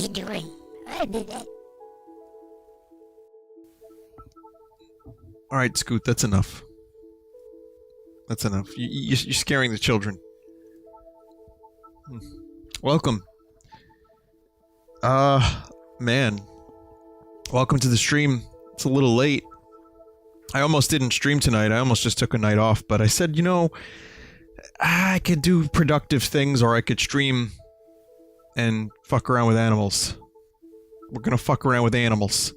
you doing? I did it. Alright, Scoot, that's enough. That's enough. You're scaring the children. Welcome. Man. Welcome to the stream. It's a little late. I almost didn't stream tonight. I almost just took a night off, but I said, you know, I could do productive things or I could stream and fuck around with animals. We're gonna fuck around with animals.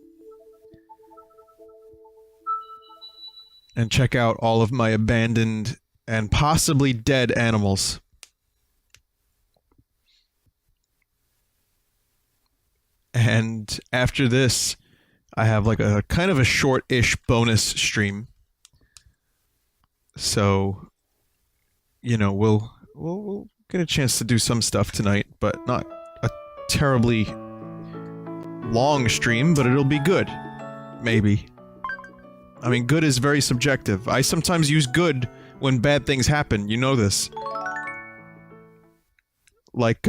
And check out all of my abandoned and possibly dead animals. And after this, I have like a kind of a short-ish bonus stream. So, you know, we'll get a chance to do some stuff tonight, but not a terribly long stream, but it'll be good. Maybe. I mean, good is very subjective. I sometimes use good when bad things happen, you know this. Like,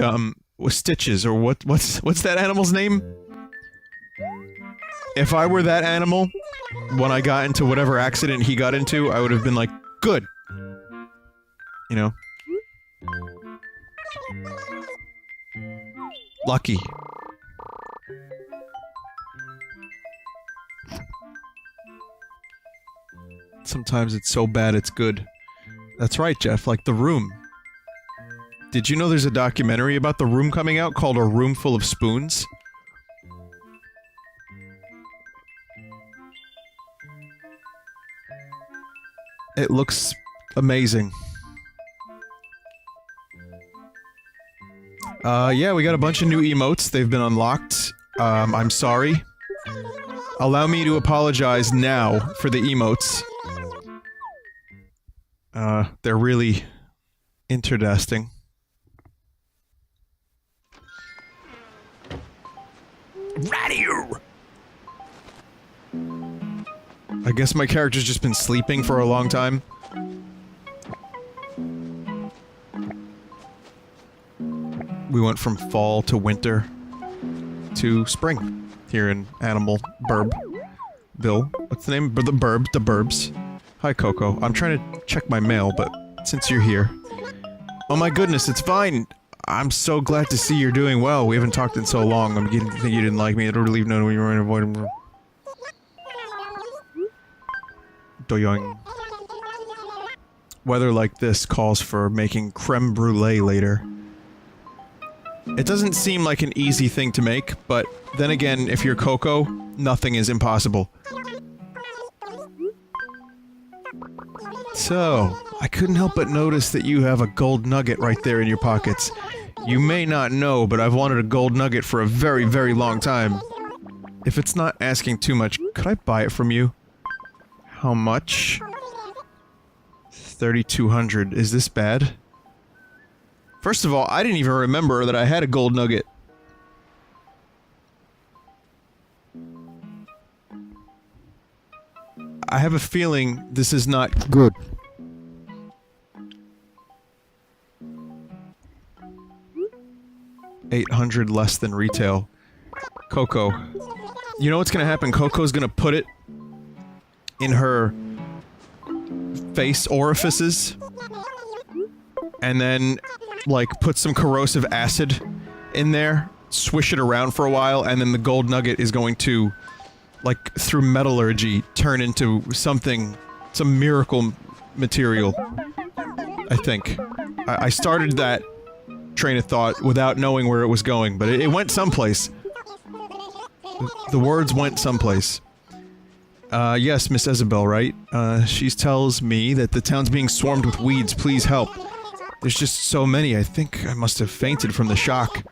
with Stitches, or what's that animal's name? If I were that animal, when I got into whatever accident he got into, I would have been like, good! You know? Lucky. Sometimes it's so bad it's good. That's right, Jeff, like The Room. Did you know there's a documentary about The Room coming out called A Room Full of Spoons? It looks amazing. Yeah, we got a bunch of new emotes. They've been unlocked. I'm sorry. Allow me to apologize now for the emotes. They're really interesting. Radio! I guess my character's just been sleeping for a long time. We went from fall to winter to spring here in Animal Burb. Bill, what's the name? The Burbs. Hi, Coco. I'm trying to check my mail, but since you're here... Oh my goodness, it's fine! I'm so glad to see you're doing well. We haven't talked in so long. I'm beginning to think you didn't like me. I don't really know when you were in avoidable. Doyoing. Weather like this calls for making creme brulee later. It doesn't seem like an easy thing to make, but then again, if you're Coco, nothing is impossible. So, I couldn't help but notice that you have a gold nugget right there in your pockets. You may not know, but I've wanted a gold nugget for a very, very long time. If it's not asking too much, could I buy it from you? How much? 3,200. Is this bad? First of all, I didn't even remember that I had a gold nugget. I have a feeling this is not good. $800 less than retail. Coco. You know what's gonna happen? Coco's gonna put it in her face orifices and then like put some corrosive acid in there, swish it around for a while, and then the gold nugget is going to, like, through metallurgy, turn into something, some miracle material. I think. I started that train of thought without knowing where it was going, but it went someplace. The words went someplace. Yes, Miss Isabel, right? She tells me that the town's being swarmed with weeds. Please help. There's just so many. I think I must have fainted from the shock.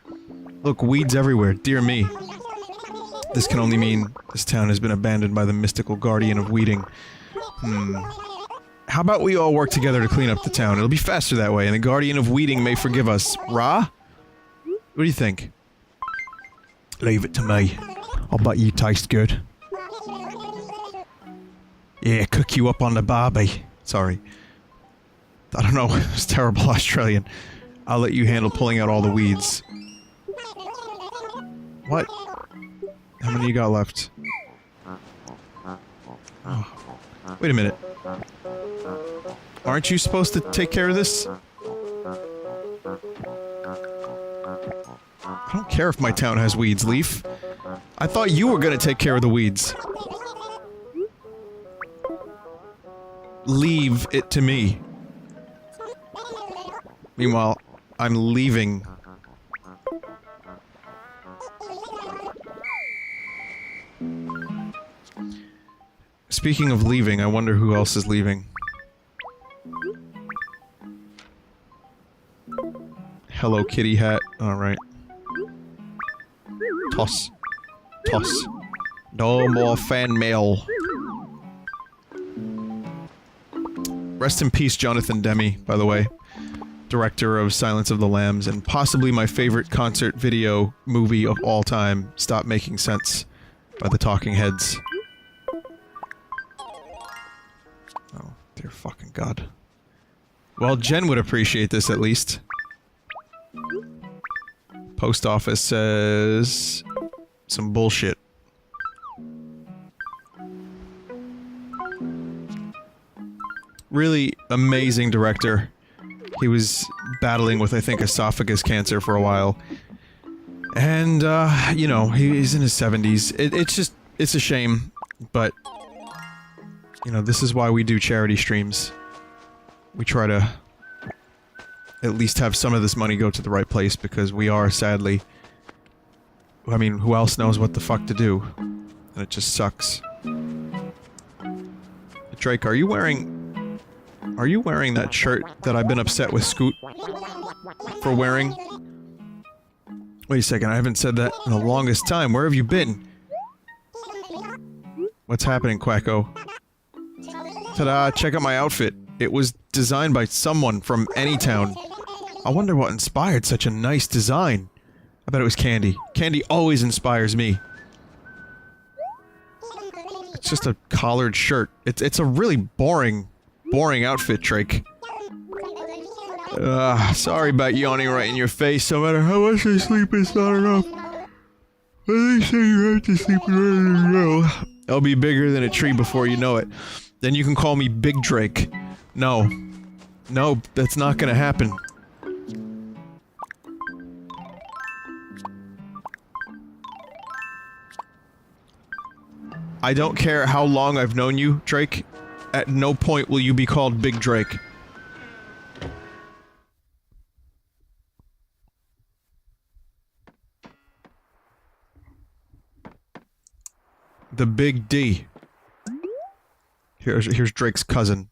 Look, weeds everywhere. Dear me. This can only mean this town has been abandoned by the mystical guardian of weeding. How about we all work together to clean up the town? It'll be faster that way, and the guardian of weeding may forgive us. Ra? What do you think? Leave it to me. I'll bet you taste good. Yeah, cook you up on the barbie. Sorry. I don't know, it's terrible Australian. I'll let you handle pulling out all the weeds. What? How many you got left? Oh. Wait a minute. Aren't you supposed to take care of this? I don't care if my town has weeds, Leaf. I thought you were gonna take care of the weeds. Leave it to me. Meanwhile, I'm leaving. Speaking of leaving, I wonder who else is leaving. Hello Kitty hat. Alright. Toss. Toss. No more fan mail. Rest in peace, Jonathan Demme, by the way. Director of Silence of the Lambs, and possibly my favorite concert video movie of all time, Stop Making Sense, by the Talking Heads. Oh, dear fucking god. Well, Jen would appreciate this at least. Post office says... some bullshit. Really amazing director. He was battling with, I think, esophagus cancer for a while. And, you know, he's in his 70s. It's just, it's a shame, but... you know, this is why we do charity streams. We try to... at least have some of this money go to the right place, because we are, sadly... I mean, who else knows what the fuck to do? And it just sucks. Drake, are you wearing that shirt that I've been upset with Scoot for wearing? Wait a second, I haven't said that in the longest time. Where have you been? What's happening, Quacko? Ta-da, check out my outfit. It was designed by someone from Anytown. I wonder what inspired such a nice design. I bet it was Candy. Candy always inspires me. It's just a collared shirt. It's a really boring outfit, Drake. Sorry about yawning right in your face. No matter how much I sleep, it's not enough. They say you have to sleep I'll be bigger than a tree before you know it. Then you can call me Big Drake. No. No, that's not gonna happen. I don't care how long I've known you, Drake. At no point will you be called Big Drake. The Big D. Here's Drake's cousin.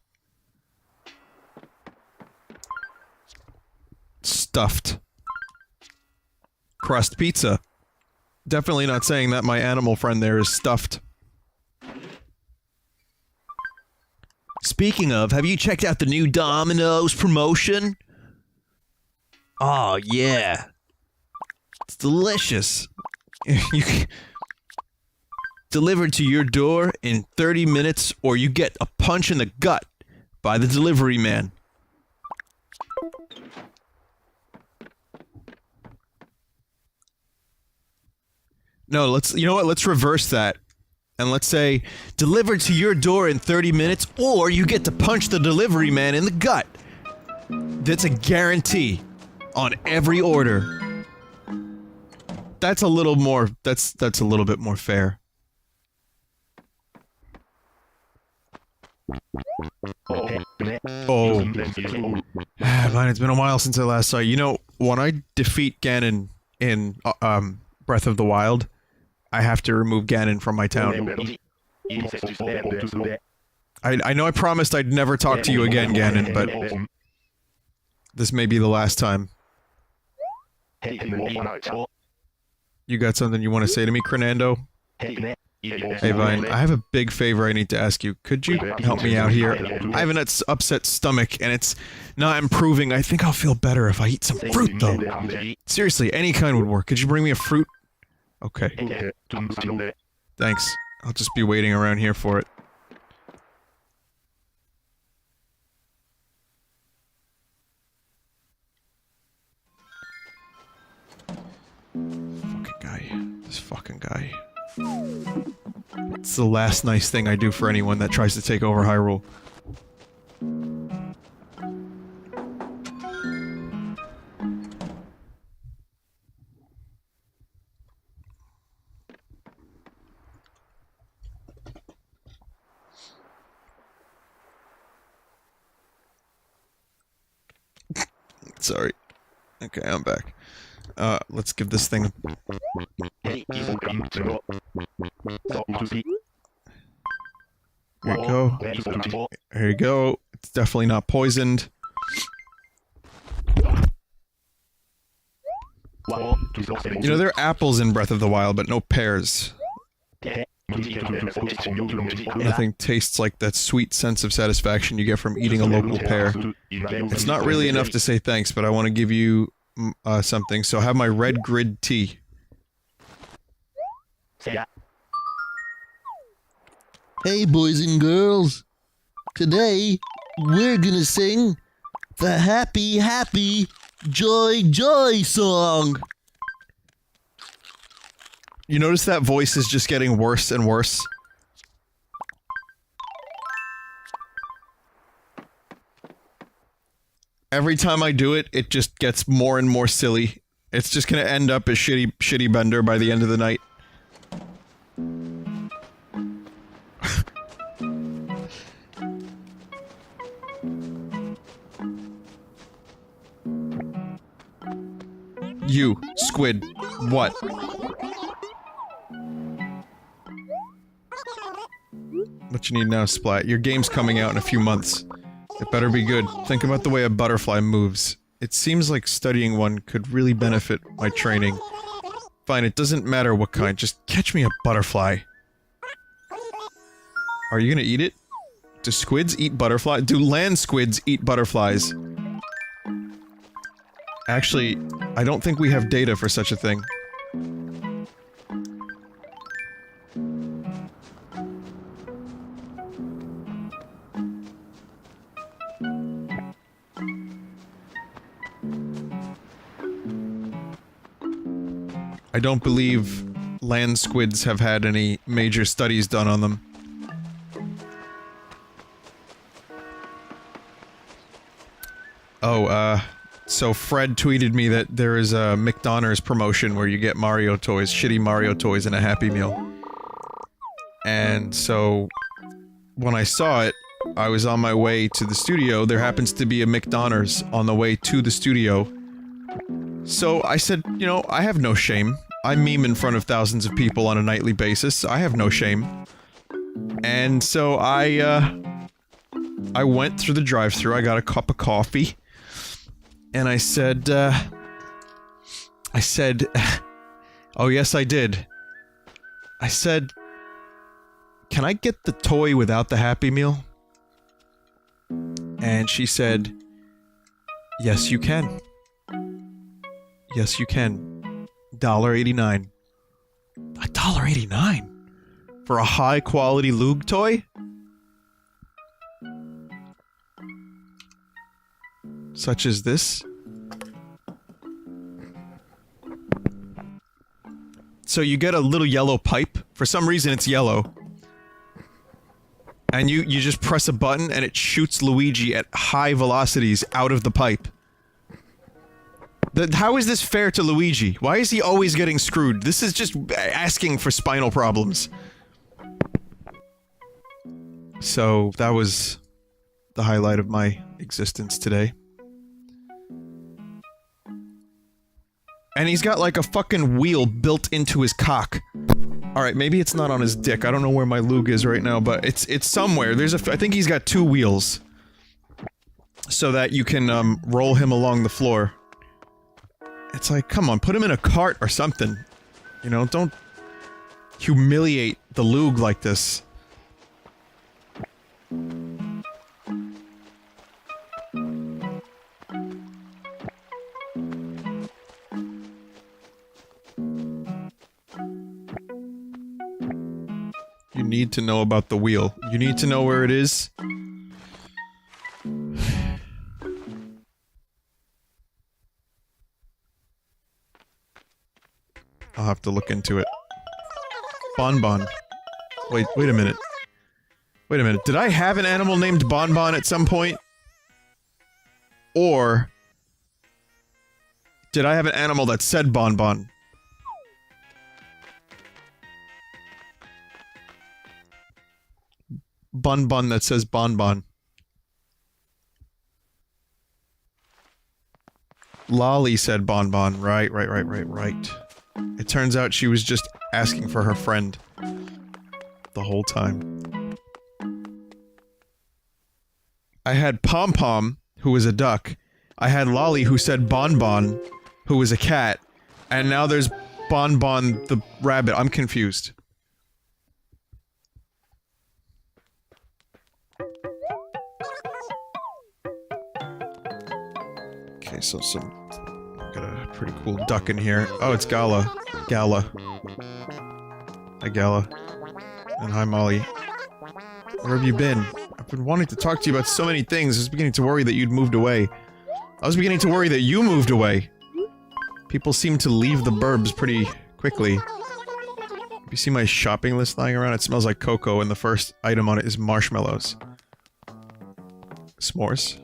Stuffed. Crust pizza. Definitely not saying that my animal friend there is stuffed. Speaking of, have you checked out the new Domino's promotion? Oh, yeah. It's delicious. You can... delivered to your door in 30 minutes, or you get a punch in the gut by the delivery man. No, you know what, let's reverse that. And let's say, delivered to your door in 30 minutes, or you get to punch the delivery man in the gut. That's a guarantee on every order. That's a little more, that's a little bit more fair. Oh. Man, it's been a while since I last saw you. You know, when I defeat Ganon in, Breath of the Wild, I have to remove Ganon from my town. I know I promised I'd never talk to you again, Ganon, but... this may be the last time. You got something you want to say to me, Crenando? Hey, Vine, I have a big favor I need to ask you. Could you help me out here? I have an upset stomach, and it's not improving. I think I'll feel better if I eat some fruit, though. Seriously, any kind would work. Could you bring me a fruit? Okay. Thanks. I'll just be waiting around here for it. Fucking guy. This fucking guy. It's the last nice thing I do for anyone that tries to take over Hyrule. Sorry. Okay, I'm back. Let's give this thing... Here you go. Here you go. It's definitely not poisoned. You know, there are apples in Breath of the Wild, but no pears. Nothing tastes like that sweet sense of satisfaction you get from eating a local pear. It's not really enough to say thanks, but I want to give you something, so have my red grid tea. Hey boys and girls, today we're gonna sing the Happy Happy Joy Joy song. You notice that voice is just getting worse and worse? Every time I do it, it just gets more and more silly. It's just gonna end up as shitty Bender by the end of the night. You, Squid, what? What you need now, Splat? Your game's coming out in a few months. It better be good. Think about the way a butterfly moves. It seems like studying one could really benefit my training. Fine, it doesn't matter what kind, just catch me a butterfly. Are you gonna eat it? Do squids eat butterflies? Do land squids eat butterflies? Actually, I don't think we have data for such a thing. I don't believe land squids have had any major studies done on them. Oh, so Fred tweeted me that there is a McDonald's promotion where you get Mario toys, shitty Mario toys, and a Happy Meal. And so, when I saw it, I was on my way to the studio. There happens to be a McDonald's on the way to the studio. So I said, you know, I have no shame. I meme in front of thousands of people on a nightly basis. I have no shame. And so I went through the drive-thru. I got a cup of coffee. And I said, oh yes I did. I said, can I get the toy without the Happy Meal? And she said, yes you can. Yes you can. $1.89. $1.89? For a high quality Lug toy? Such as this? So you get a little yellow pipe. For some reason it's yellow. And you just press a button and it shoots Luigi at high velocities out of the pipe. How is this fair to Luigi? Why is he always getting screwed? This is just asking for spinal problems. So, that was the highlight of my existence today. And he's got like a fucking wheel built into his cock. Alright, maybe it's not on his dick. I don't know where my Lug is right now, but it's somewhere. There's I think he's got 2 wheels. So that you can, roll him along the floor. It's like, come on, put him in a cart or something. You know, don't humiliate the Lug like this. You need to know about the wheel. You need to know where it is. I'll have to look into it. Bonbon. Wait a minute. Wait a minute. Did I have an animal named Bonbon at some point? Or... did I have an animal that said Bonbon? Bonbon that says Bonbon. Lolly said Bonbon. Right. It turns out she was just asking for her friend. The whole time. I had Pom Pom, who was a duck. I had Lolly, who said Bonbon, who was a cat. And now there's Bonbon the rabbit. I'm confused. Okay, so got a pretty cool duck in here. Oh, it's Gala. Gala. Hi, Gala. And hi, Molly. Where have you been? I've been wanting to talk to you about so many things. I was beginning to worry that you'd moved away. I was beginning to worry that you moved away. People seem to leave the burbs pretty quickly. You see my shopping list lying around? It smells like cocoa, and the first item on it is marshmallows. S'mores.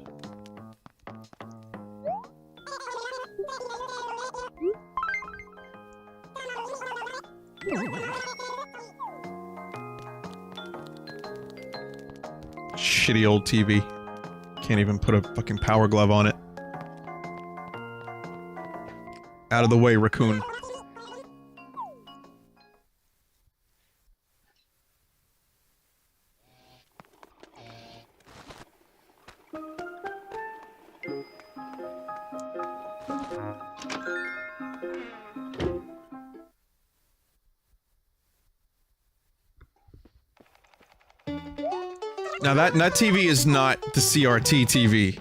Shitty old TV. Can't even put a fucking power glove on it. Out of the way, raccoon. Now that TV is not the CRT TV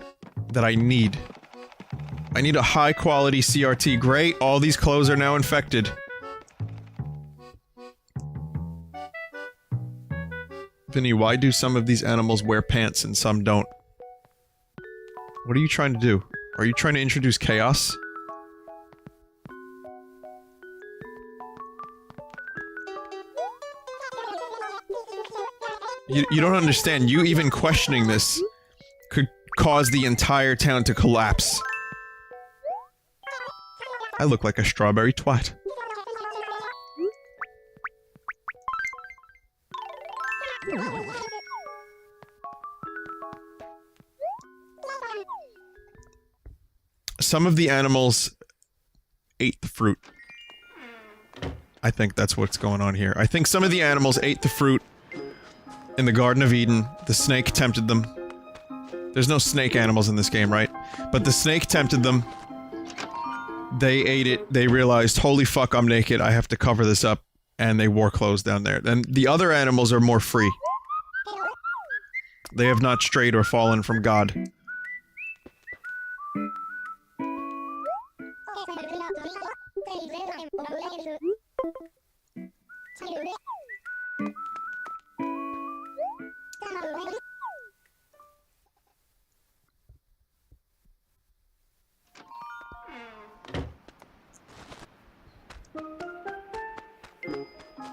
that I need. I need a high quality CRT. Great, all these clothes are now infected. Vinny, why do some of these animals wear pants and some don't? What are you trying to do? Are you trying to introduce chaos? You don't understand. You even questioning this could cause the entire town to collapse. I look like a strawberry twat. Some of the animals ate the fruit. I think that's what's going on here. I think some of the animals ate the fruit in the Garden of Eden. The snake tempted them. There's no snake animals in this game, right? But the snake tempted them. They ate it. They realized, holy fuck, I'm naked. I have to cover this up. And they wore clothes down there. Then the other animals are more free. They have not strayed or fallen from God.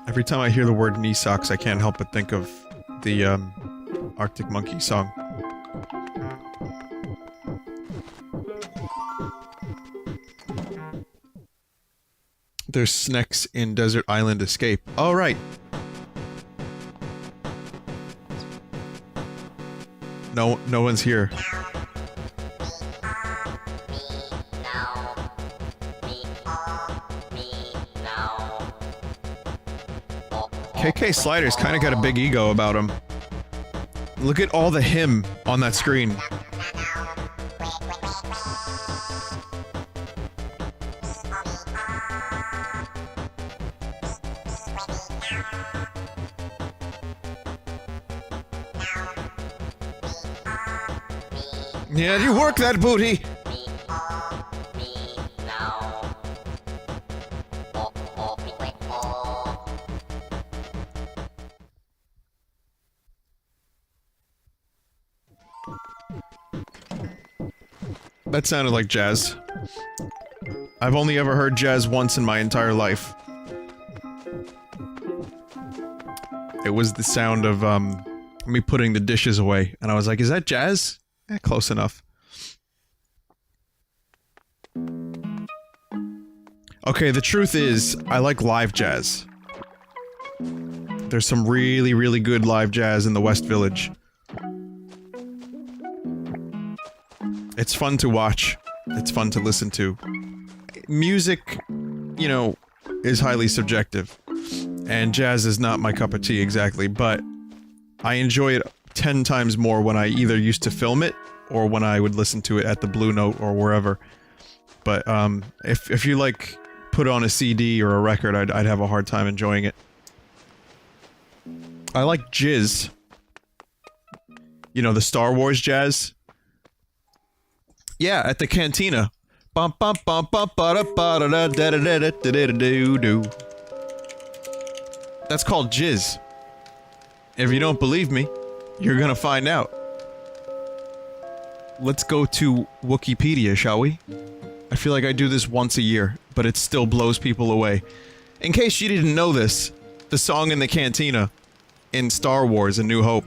Every time I hear the word knee socks, I can't help but think of the, Arctic Monkey song. There's snacks in Desert Island Escape. Oh, right. No one's here. KK Slider's kinda got a big ego about him. Look at all the him on that screen. Yeah, you work that booty! That sounded like jazz. I've only ever heard jazz once in my entire life. It was the sound of, me putting the dishes away. And I was like, is that jazz? Eh, close enough. Okay, the truth is, I like live jazz. There's some really, really good live jazz in the West Village. It's fun to watch. It's fun to listen to. Music, you know, is highly subjective. And jazz is not my cup of tea exactly, but I enjoy it 10 times more when I either used to film it, or when I would listen to it at the Blue Note or wherever. But, if you, like, put on a CD or a record, I'd have a hard time enjoying it. I like jizz. You know, the Star Wars jazz? Yeah, at the Cantina. Bum bum bum bum ba da ba da da da da da da da da do do. That's called jizz. If you don't believe me, you're gonna find out. Let's go to Wikipedia, shall we? I feel like I do this once a year, but it still blows people away. In case you didn't know this, the song in the Cantina in Star Wars: A New Hope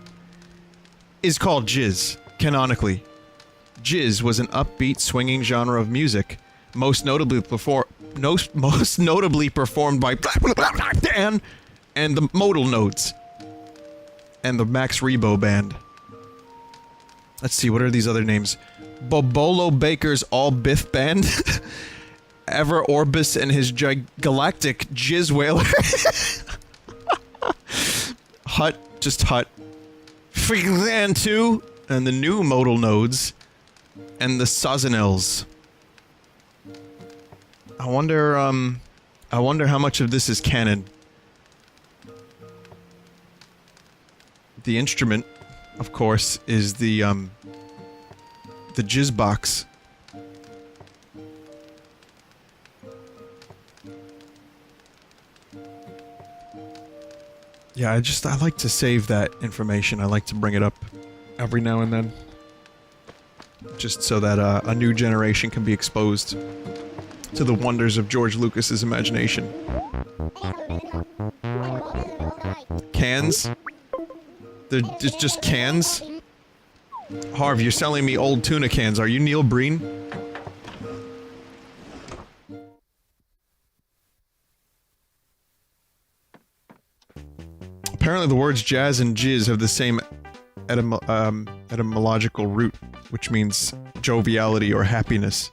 is called jizz, canonically. Jizz was an upbeat, swinging genre of music, most notably performed by Dan and the Modal Nodes and the Max Rebo Band. Let's see, what are these other names? Bobolo Baker's All Biff Band, Ever Orbis and his galactic Jizz Whaler, Hut, just Hut, Figlan 2, and the new Modal Nodes, and the Sazanels. I wonder how much of this is canon. The instrument, of course, is the jizz box. Yeah, I like to save that information. I like to bring it up every now and then. Just so that, a new generation can be exposed to the wonders of George Lucas's imagination. Cans? They're just cans? Harv, you're selling me old tuna cans. Are you Neil Breen? Apparently the words jazz and jizz have the same etymological root, which means joviality or happiness.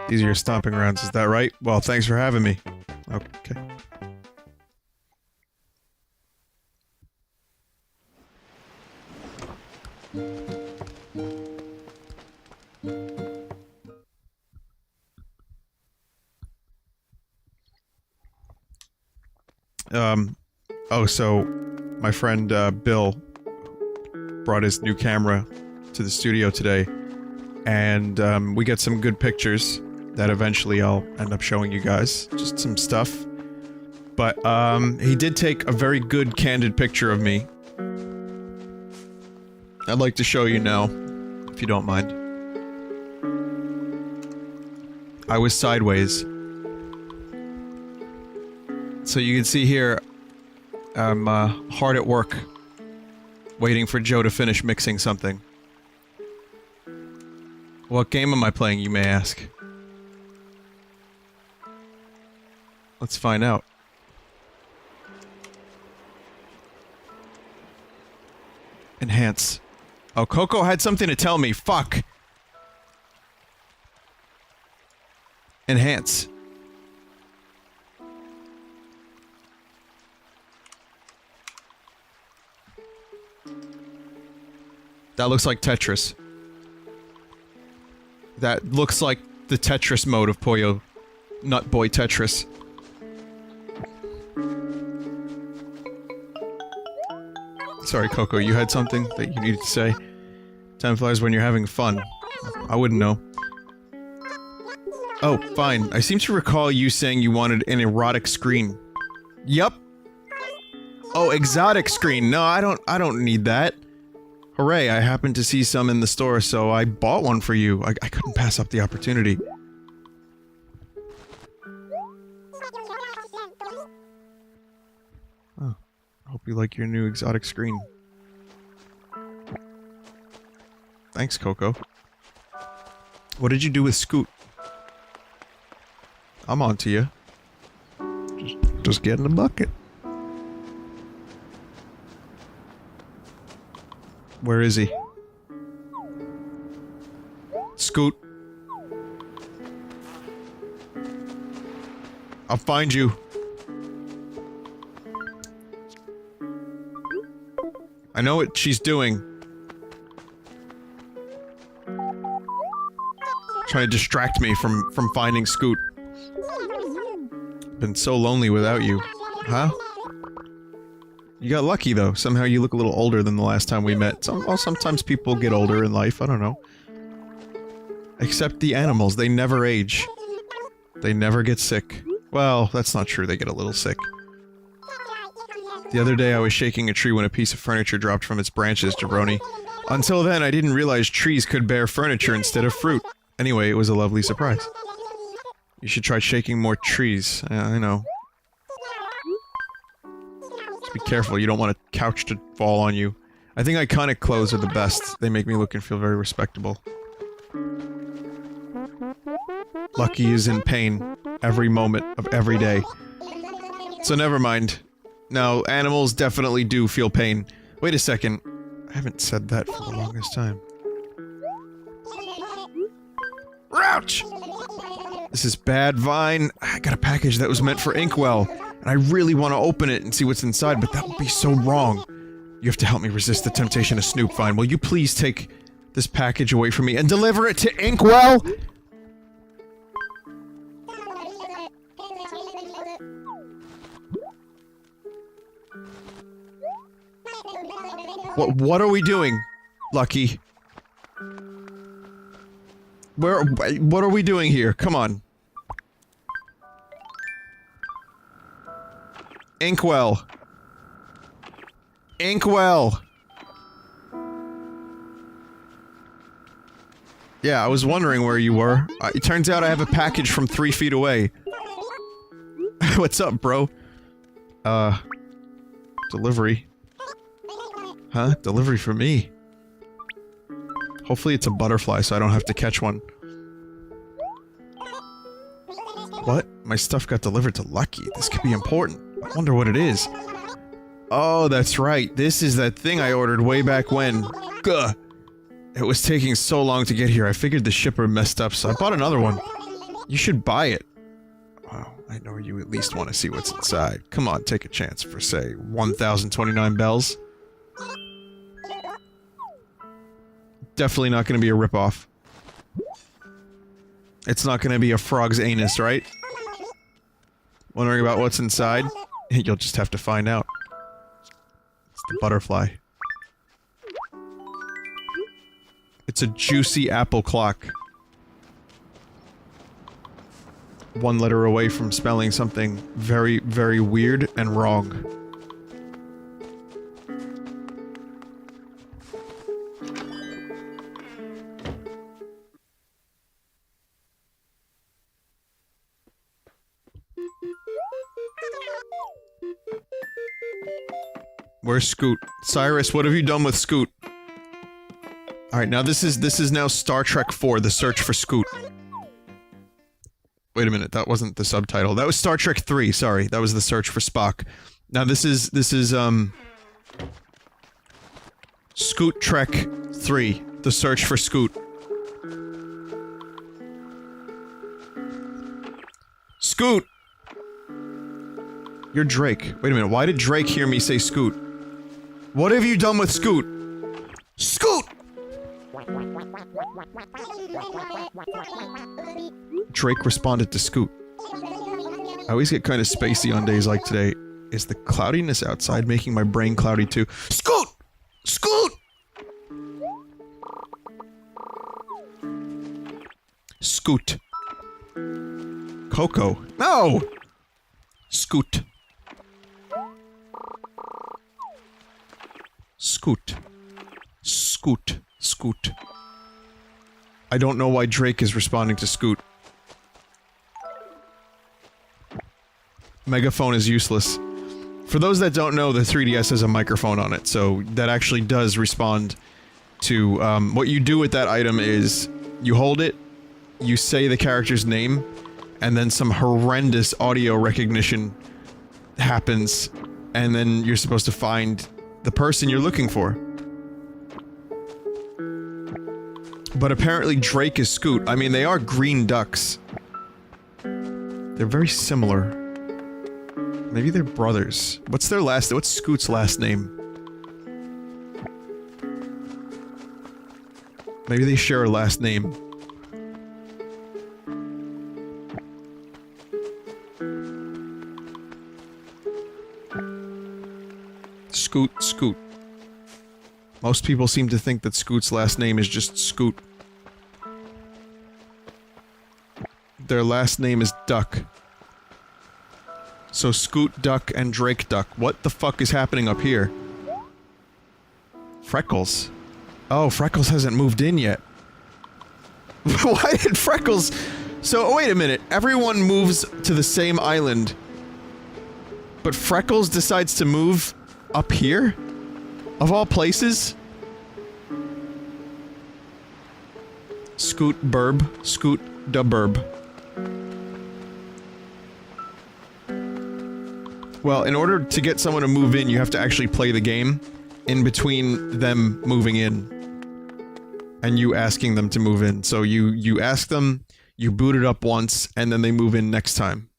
These are your stomping grounds, is that right? Well, thanks for having me. Okay. Oh, so my friend, Bill brought his new camera to the studio today, and, we got some good pictures that eventually I'll end up showing you guys. Just some stuff. But, he did take a very good, candid picture of me. I'd like to show you now, if you don't mind. I was sideways. So you can see here, I'm, hard at work, waiting for Joe to finish mixing something. What game am I playing, you may ask? Let's find out. Enhance. Oh, Coco had something to tell me. Fuck. Enhance. That looks like Tetris. That looks like the Tetris mode of Puyo Nut Boy Tetris. Sorry, Coco, you had something that you needed to say? Time flies when you're having fun. I wouldn't know. Oh, fine. I seem to recall you saying you wanted an erotic screen. Yup. Oh, exotic screen. No, I don't need that. Hooray, I happened to see some in the store, so I bought one for you. I couldn't pass up the opportunity. Hope you like your new exotic screen. Thanks, Coco. What did you do with Scoot? I'm on to you. Just get in the bucket. Where is he? Scoot. I'll find you. I know what she's doing. Trying to distract me from finding Scoot. Been so lonely without you. Huh? You got lucky though. Somehow you look a little older than the last time we met. Sometimes people get older in life, I don't know. Except the animals, they never age. They never get sick. Well, that's not true, they get a little sick. The other day I was shaking a tree when a piece of furniture dropped from its branches, Jabroni. Until then, I didn't realize trees could bear furniture instead of fruit. Anyway, it was a lovely surprise. You should try shaking more trees. I know. Just be careful, you don't want a couch to fall on you. I think iconic clothes are the best. They make me look and feel very respectable. Lucky is in pain every moment of every day. So never mind. No, animals definitely do feel pain. Wait a second. I haven't said that for the longest time. Ouch! This is bad, Vine. I got a package that was meant for Inkwell, and I really want to open it and see what's inside, but that would be so wrong. You have to help me resist the temptation to snoop, Vine. Will you please take this package away from me and deliver it to Inkwell? What are we doing, Lucky? What are we doing here? Come on. Inkwell. Inkwell! Yeah, I was wondering where you were. It turns out I have a package from 3 feet away. What's up, bro? Delivery. Huh? Delivery for me. Hopefully it's a butterfly so I don't have to catch one. What? My stuff got delivered to Lucky. This could be important. I wonder what it is. Oh, that's right. This is that thing I ordered way back when. Gah! It was taking so long to get here. I figured the shipper messed up, so I bought another one. You should buy it. Wow, I know you at least want to see what's inside. Come on, take a chance for, say, 1,029 bells. Definitely not gonna be a ripoff. It's not gonna be a frog's anus, right? Wondering about what's inside? You'll just have to find out. It's the butterfly. It's a juicy apple clock. One letter away from spelling something very, very weird and wrong. Where's Scoot? Cyrus, what have you done with Scoot? Alright, now this is now Star Trek 4, The Search for Scoot. Wait a minute, that wasn't the subtitle. That was Star Trek 3, sorry. That was The Search for Spock. Now this is, Scoot Trek 3, The Search for Scoot. Scoot! You're Drake. Wait a minute, why did Drake hear me say Scoot? What have you done with Scoot? Scoot! Drake responded to Scoot. I always get kind of spacey on days like today. Is the cloudiness outside making my brain cloudy too? Scoot! Scoot! Scoot. Coco. No! Scoot. Scoot. Scoot. Scoot. I don't know why Drake is responding to Scoot. Megaphone is useless. For those that don't know, the 3DS has a microphone on it, so that actually does respond to, what you do with that item is, you hold it, you say the character's name, and then some horrendous audio recognition happens, and then you're supposed to find the person you're looking for. But apparently Drake is Scoot. I mean, they are green ducks. They're very similar. Maybe they're brothers. What's Scoot's last name? Maybe they share a last name. Scoot. Most people seem to think that Scoot's last name is just Scoot. Their last name is Duck. So Scoot Duck and Drake Duck. What the fuck is happening up here? Freckles. Oh, Freckles hasn't moved in yet. Why did Freckles... So, wait a minute. Everyone moves to the same island. But Freckles decides to move up here? Of all places? Scoot Burb. Scoot da Burb. Well, in order to get someone to move in, you have to actually play the game in between them moving in and you asking them to move in. So you ask them, you boot it up once, and then they move in next time.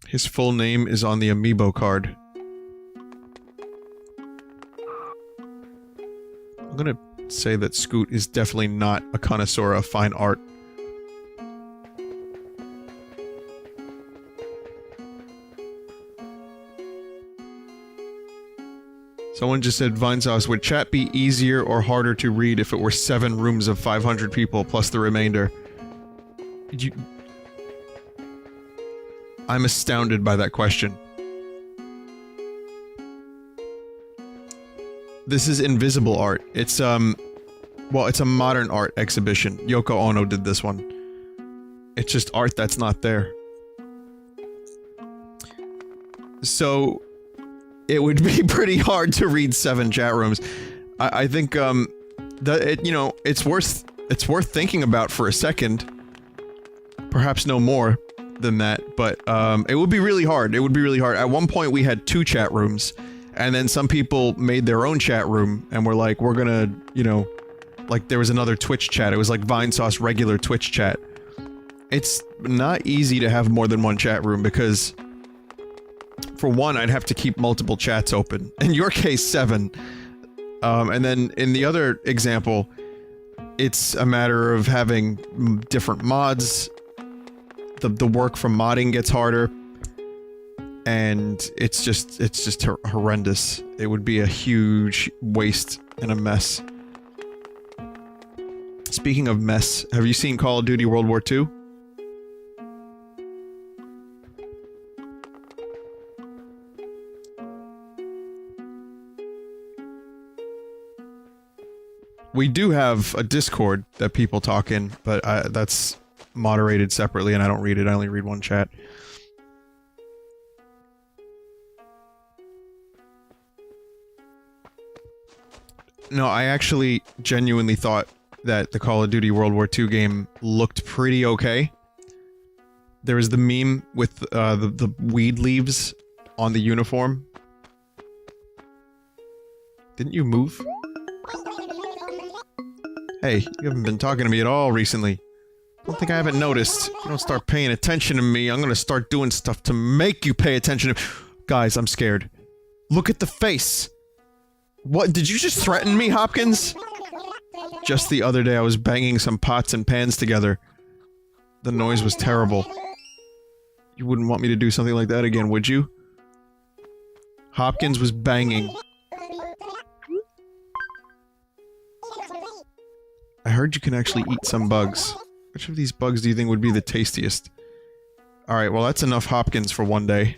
His full name is on the Amiibo card. I'm gonna say that Scoot is definitely not a connoisseur of fine art. Someone just said, Vinesauce, would chat be easier or harder to read if it were 7 rooms of 500 people plus the remainder? I'm astounded by that question. This is invisible art. It's, well, it's a modern art exhibition. Yoko Ono did this one. It's just art that's not there. So, it would be pretty hard to read 7 chat rooms. I think, you know, it's worth thinking about for a second. Perhaps no more than that, but, it would be really hard. It would be really hard. At one point, we had 2 chat rooms. And then some people made their own chat room, and were like, we're gonna, you know... Like, there was another Twitch chat. It was like Vinesauce regular Twitch chat. It's not easy to have more than 1 chat room, because... For one, I'd have to keep multiple chats open. In your case, 7. And then, in the other example, it's a matter of having different mods. The work from modding gets harder. And it's just horrendous. It would be a huge waste and a mess. Speaking of mess, have you seen Call of Duty World War II? We do have a Discord that people talk in, but that's moderated separately and I don't read it. I only read one chat. No, I actually genuinely thought that the Call of Duty World War II game looked pretty okay. There was the meme with the weed leaves on the uniform. Didn't you move? Hey, you haven't been talking to me at all recently. Don't think I haven't noticed. If you don't start paying attention to me, I'm gonna start doing stuff to make you pay attention to me. Guys, I'm scared. Look at the face! What, did you just threaten me, Hopkins? Just the other day I was banging some pots and pans together. The noise was terrible. You wouldn't want me to do something like that again, would you? Hopkins was banging. I heard you can actually eat some bugs. Which of these bugs do you think would be the tastiest? Alright, well that's enough Hopkins for one day.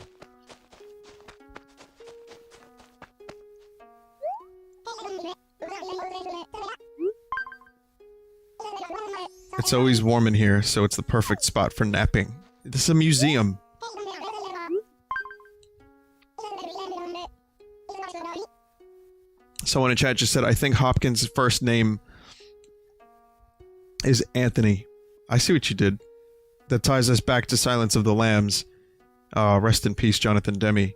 It's always warm in here, so it's the perfect spot for napping. This is a museum. Someone in chat just said, I think Hopkins' first name is Anthony. I see what you did. That ties us back to Silence of the Lambs. Rest in peace, Jonathan Demme.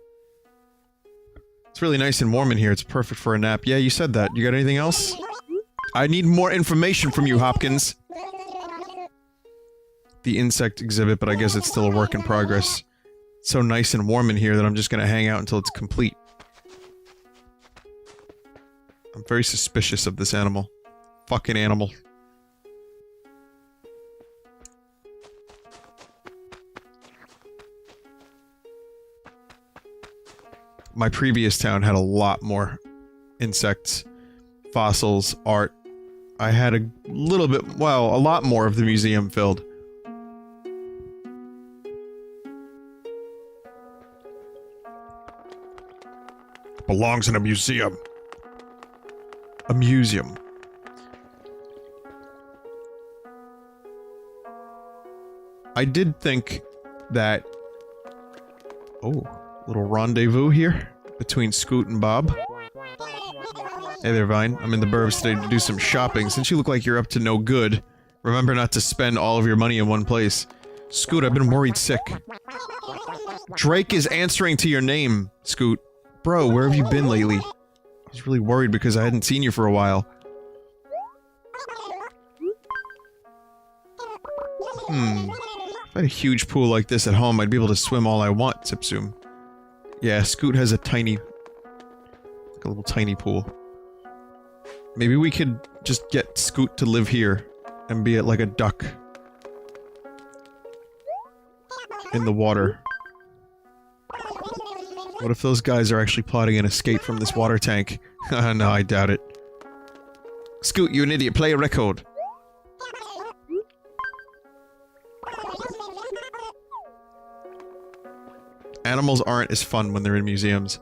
It's really nice and warm in here. It's perfect for a nap. Yeah, you said that. You got anything else? I need more information from you, Hopkins. The insect exhibit, but I guess it's still a work in progress. It's so nice and warm in here that I'm just gonna hang out until it's complete. I'm very suspicious of this animal. Fucking animal. My previous town had a lot more insects, fossils, art. I had a little bit, well, a lot more of the museum filled. Belongs in a museum. A museum. I did think that... Oh, little rendezvous here between Scoot and Bob. Hey there, Vine. I'm in the burbs today to do some shopping. Since you look like you're up to no good, remember not to spend all of your money in one place. Scoot, I've been worried sick. Drake is answering to your name, Scoot. Bro, where have you been lately? I was really worried because I hadn't seen you for a while. If I had a huge pool like this at home, I'd be able to swim all I want, Tsipsum. Yeah, Scoot has a tiny... like a little tiny pool. Maybe we could just get Scoot to live here and be like a duck in the water. What if those guys are actually plotting an escape from this water tank? No, I doubt it. Scoot, you an idiot. Play a record. Animals aren't as fun when they're in museums.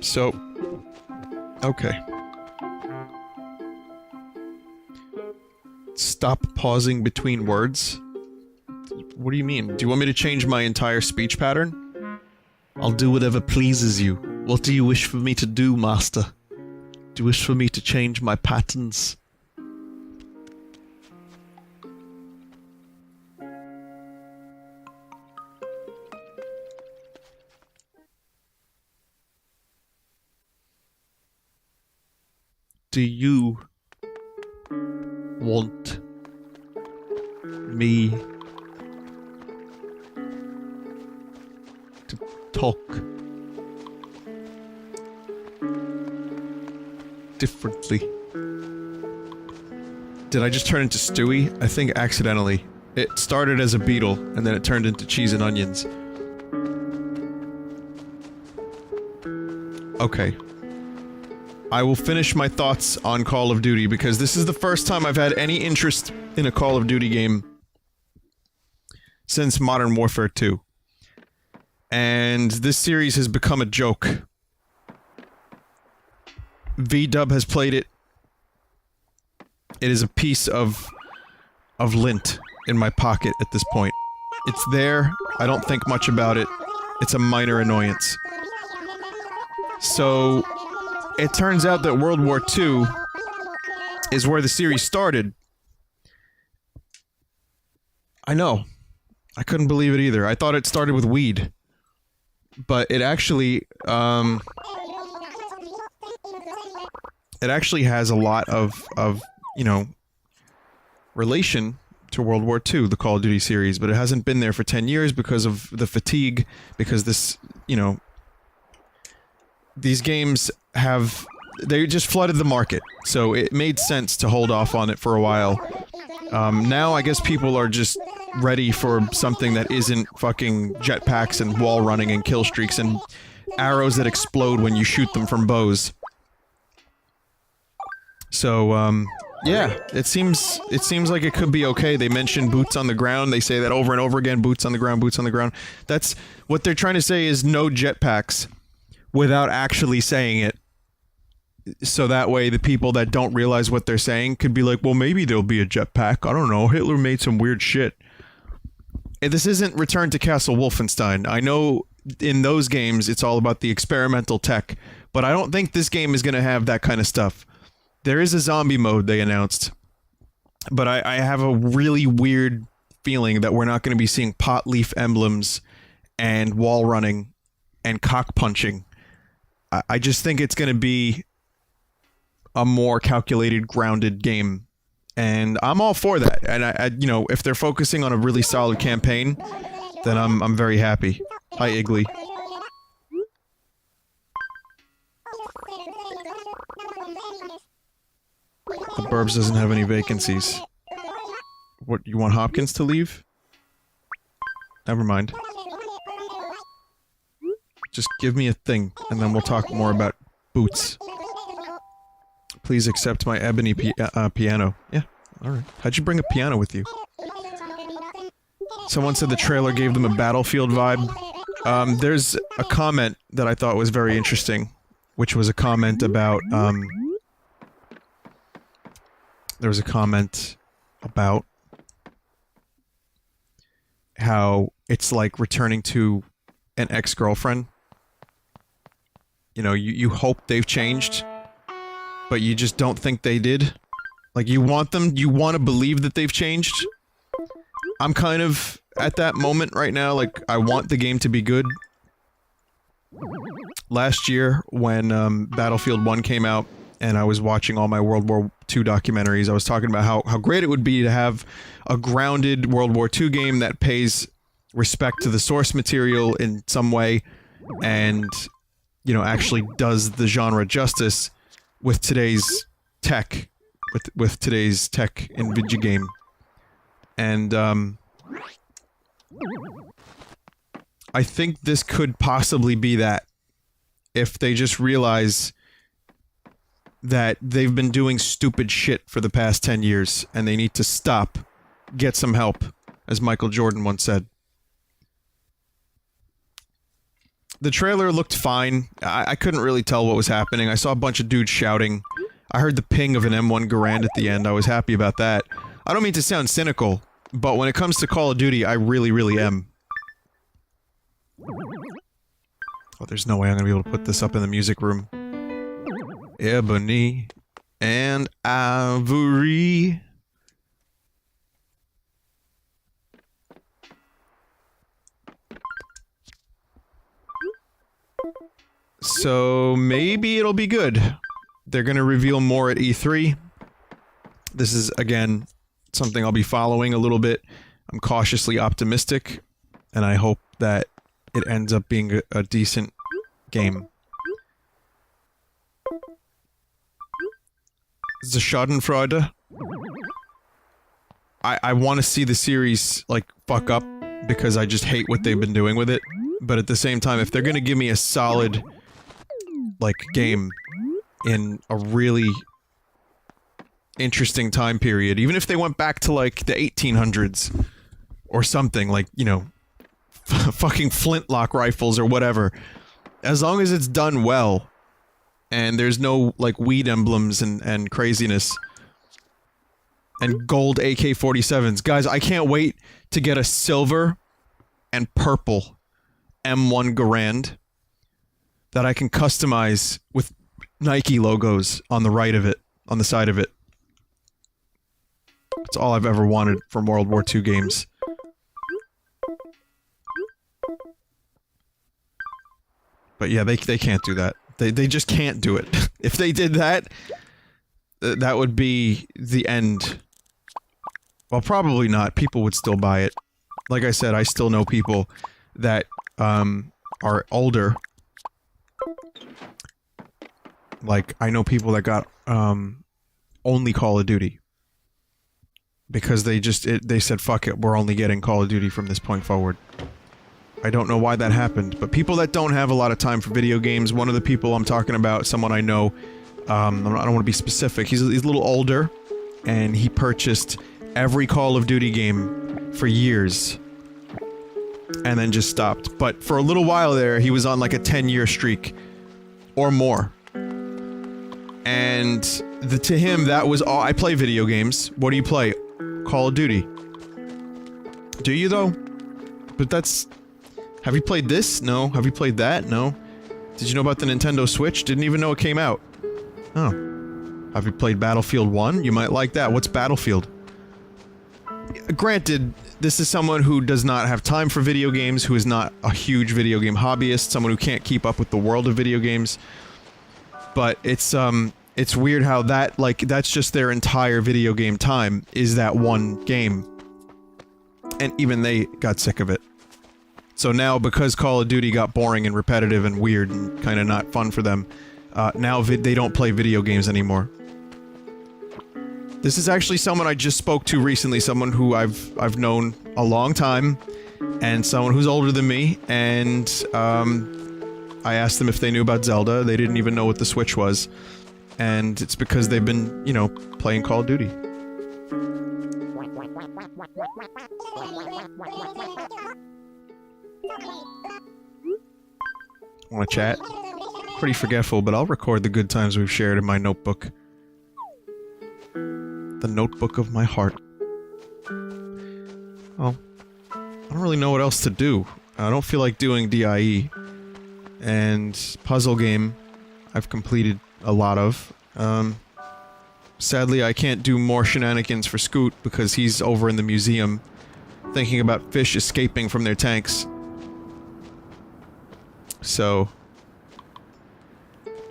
So, okay. Stop pausing between words? What do you mean? Do you want me to change my entire speech pattern? I'll do whatever pleases you. What do you wish for me to do, master? Do you wish for me to change my patterns? Do you want me to talk differently? Did I just turn into Stewie? I think accidentally. It started as a beetle, and then it turned into cheese and onions. Okay. I will finish my thoughts on Call of Duty, because this is the first time I've had any interest in a Call of Duty game since Modern Warfare 2. And this series has become a joke. V-Dub has played it. It is a piece of lint in my pocket at this point. It's there, I don't think much about it. It's a minor annoyance. So... it turns out that World War II is where the series started. I know. I couldn't believe it either. I thought it started with weed. But it actually, it actually has a lot of, you know, relation to World War II, the Call of Duty series, but it hasn't been there for 10 years because of the fatigue, because this, you know, these games have they just flooded the market, so it made sense to hold off on it for a while. Now I guess people are just ready for something that isn't fucking jetpacks and wall running and kill streaks and arrows that explode when you shoot them from bows. So, yeah, it seems like it could be okay. They mentioned boots on the ground. They say that over and over again, boots on the ground, boots on the ground. That's what they're trying to say is no jetpacks without actually saying it. So that way the people that don't realize what they're saying could be like, well, maybe there'll be a jetpack. I don't know. Hitler made some weird shit. And this isn't Return to Castle Wolfenstein. I know in those games it's all about the experimental tech, but I don't think this game is going to have that kind of stuff. There is a zombie mode they announced, but I have a really weird feeling that we're not going to be seeing pot leaf emblems and wall running and cock punching. I just think it's going to be a more calculated, grounded game, and I'm all for that. And I you know, if they're focusing on a really solid campaign, then I'm very happy. Hi, Iggly. The Burbs doesn't have any vacancies. What, you want Hopkins to leave? Never mind. Just give me a thing, and then we'll talk more about boots. Please accept my ebony piano. Yeah, alright. How'd you bring a piano with you? Someone said the trailer gave them a Battlefield vibe. There's a comment that I thought was very interesting, which was a comment about, there was a comment about how it's like returning to an ex-girlfriend. You know, you hope they've changed, but you just don't think they did. Like, you want them, you want to believe that they've changed. I'm kind of at that moment right now, like, I want the game to be good. Last year, when Battlefield 1 came out, and I was watching all my World War II documentaries, I was talking about how great it would be to have a grounded World War II game that pays respect to the source material in some way, and, you know, actually does the genre justice with today's tech, with today's tech in video game. And, I think this could possibly be that, if they just realize that they've been doing stupid shit for the past 10 years, and they need to stop, get some help, as Michael Jordan once said. The trailer looked fine. I couldn't really tell what was happening. I saw a bunch of dudes shouting. I heard the ping of an M1 Garand at the end. I was happy about that. I don't mean to sound cynical, but when it comes to Call of Duty, I really, really am. Oh, there's no way I'm gonna be able to put this up in the music room. Ebony and Ivory. So maybe it'll be good. They're gonna reveal more at E3. This is, again, something I'll be following a little bit. I'm cautiously optimistic, and I hope that it ends up being a decent game. The Schadenfreude. I want to see the series, like, fuck up, because I just hate what they've been doing with it. But at the same time, if they're gonna give me a solid, like, game in a really interesting time period, even if they went back to, like, the 1800s, or something, like, you know, fucking flintlock rifles or whatever, as long as it's done well, and there's no, like, weed emblems and craziness, and gold AK-47s. Guys, I can't wait to get a silver and purple M1 Garand that I can customize with Nike logos on the right of it, on the side of it. That's all I've ever wanted from World War II games. But yeah, they can't do that. They just can't do it. If they did that, that would be the end. Well, probably not. People would still buy it. Like I said, I still know people that, are older Like, I know people that got, only Call of Duty. Because they said, fuck it, we're only getting Call of Duty from this point forward. I don't know why that happened, but people that don't have a lot of time for video games, one of the people I'm talking about, someone I know, I don't want to be specific, he's a little older, and he purchased every Call of Duty game for years, and then just stopped. But for a little while there, he was on like a 10-year streak, or more. And to him, that was all. I play video games. What do you play? Call of Duty. Do you though? But that's... Have you played this? No. Have you played that? No. Did you know about the Nintendo Switch? Didn't even know it came out. Oh. Have you played Battlefield 1? You might like that. What's Battlefield? Granted, this is someone who does not have time for video games, who is not a huge video game hobbyist, someone who can't keep up with the world of video games. But it's weird how that, like, that's just their entire video game time, is that one game. And even they got sick of it. So now, because Call of Duty got boring and repetitive and weird and kinda not fun for them, now they don't play video games anymore. This is actually someone I just spoke to recently, someone who I've known a long time, and someone who's older than me, and, I asked them if they knew about Zelda. They didn't even know what the Switch was. And it's because they've been, you know, playing Call of Duty. Wanna chat? Pretty forgetful, but I'll record the good times we've shared in my notebook. The notebook of my heart. Well, I don't really know what else to do. I don't feel like doing DIE. And puzzle game, I've completed a lot of. Sadly, I can't do more shenanigans for Scoot because he's over in the museum thinking about fish escaping from their tanks. So...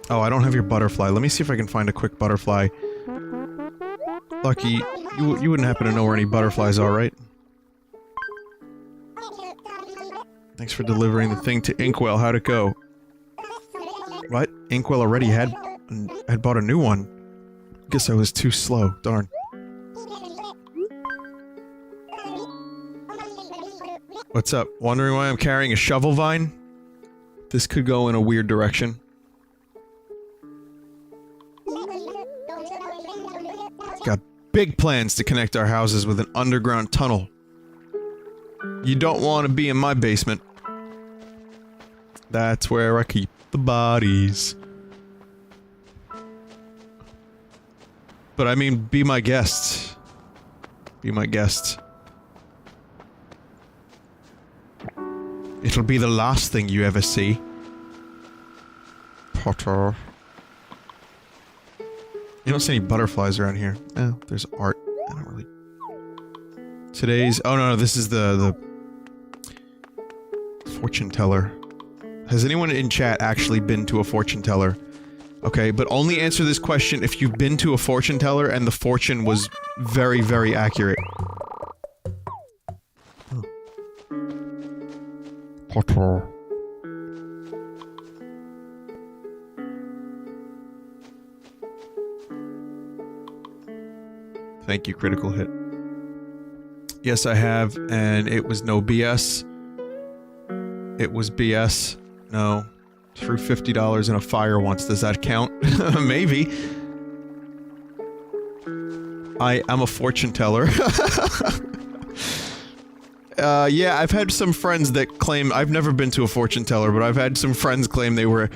Oh, I don't have your butterfly. Let me see if I can find a quick butterfly. Lucky, you wouldn't happen to know where any butterflies are, right? Thanks for delivering the thing to Inkwell. How'd it go? What? Inkwell already had bought a new one. Guess I was too slow. Darn. What's up? Wondering why I'm carrying a shovel vine? This could go in a weird direction. Got big plans to connect our houses with an underground tunnel. You don't want to be in my basement. That's where I keep the bodies. But I mean, be my guest. Be my guest. It'll be the last thing you ever see. Potter. You don't see any butterflies around here. Oh, there's art. I don't really... Today's... Oh no, this is the fortune teller. Has anyone in chat actually been to a fortune teller? Okay, but only answer this question if you've been to a fortune teller and the fortune was very, very accurate. Oh. Potter. Thank you, critical hit. Yes, I have, and it was no BS. It was BS. No. Threw $50 in a fire once. Does that count? Maybe. I'm a fortune teller. Yeah, I've had some friends that claim... I've never been to a fortune teller, but I've had some friends claim they were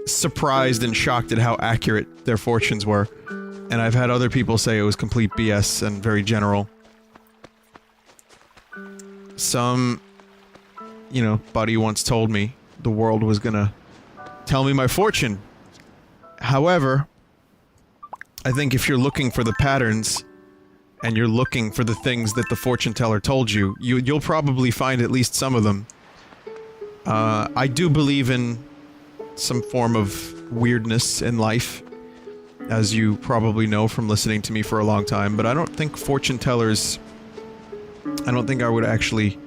surprised and shocked at how accurate their fortunes were. And I've had other people say it was complete BS and very general. Some... You know, buddy once told me the world was gonna tell me my fortune. However, I think if you're looking for the patterns, and you're looking for the things that the fortune teller told you, you'll probably find at least some of them. I do believe in some form of weirdness in life, as you probably know from listening to me for a long time, but I don't think fortune tellers... I don't think I would actually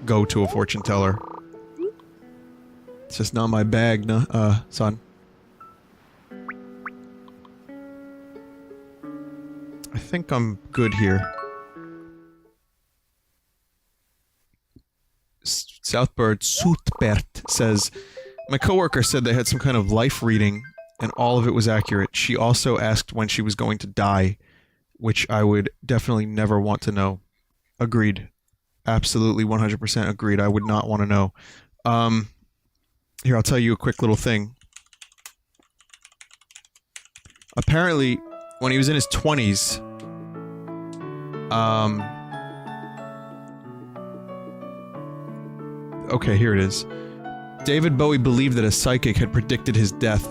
go to a fortune teller. It's just not my bag, no, son. I think I'm good here. Southbird says, my coworker said they had some kind of life reading, and all of it was accurate. She also asked when she was going to die, which I would definitely never want to know. Agreed. Absolutely 100% agreed. I would not want to know. Here, I'll tell you a quick little thing. Apparently, when he was in his 20s, okay, here it is. David Bowie believed that a psychic had predicted his death.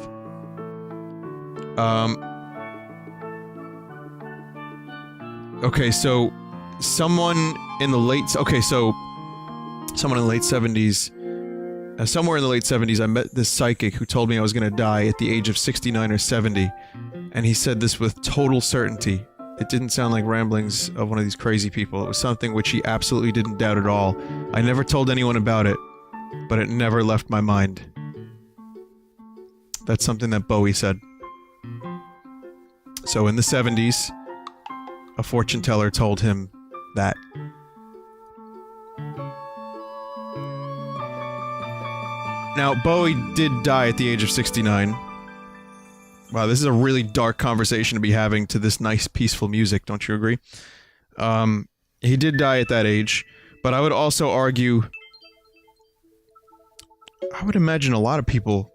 Okay, so someone in the late 70s, somewhere in the late 70s, I met this psychic who told me I was gonna die at the age of 69 or 70, and he said this with total certainty. It didn't sound like ramblings of one of these crazy people. It was something which he absolutely didn't doubt at all. I never told anyone about it, but it never left my mind. That's something that Bowie said. So in the 70s, a fortune teller told him that. Now, Bowie did die at the age of 69. Wow, this is a really dark conversation to be having to this nice, peaceful music, don't you agree? He did die at that age, but I would also argue... I would imagine a lot of people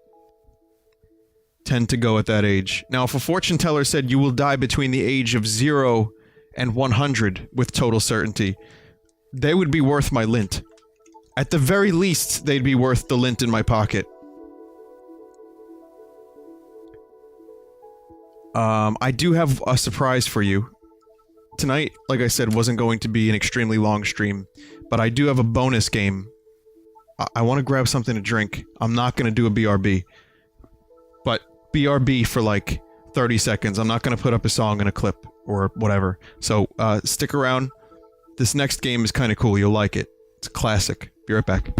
tend to go at that age. Now, if a fortune teller said you will die between the age of 0 and 100 with total certainty, they would be worth my lint. At the very least, they'd be worth the lint in my pocket. I do have a surprise for you. Tonight, like I said, wasn't going to be an extremely long stream, but I do have a bonus game. I want to grab something to drink. I'm not going to do a BRB. But BRB for like 30 seconds. I'm not going to put up a song and a clip or whatever. So, stick around. This next game is kind of cool. You'll like it. It's a classic. Be right back.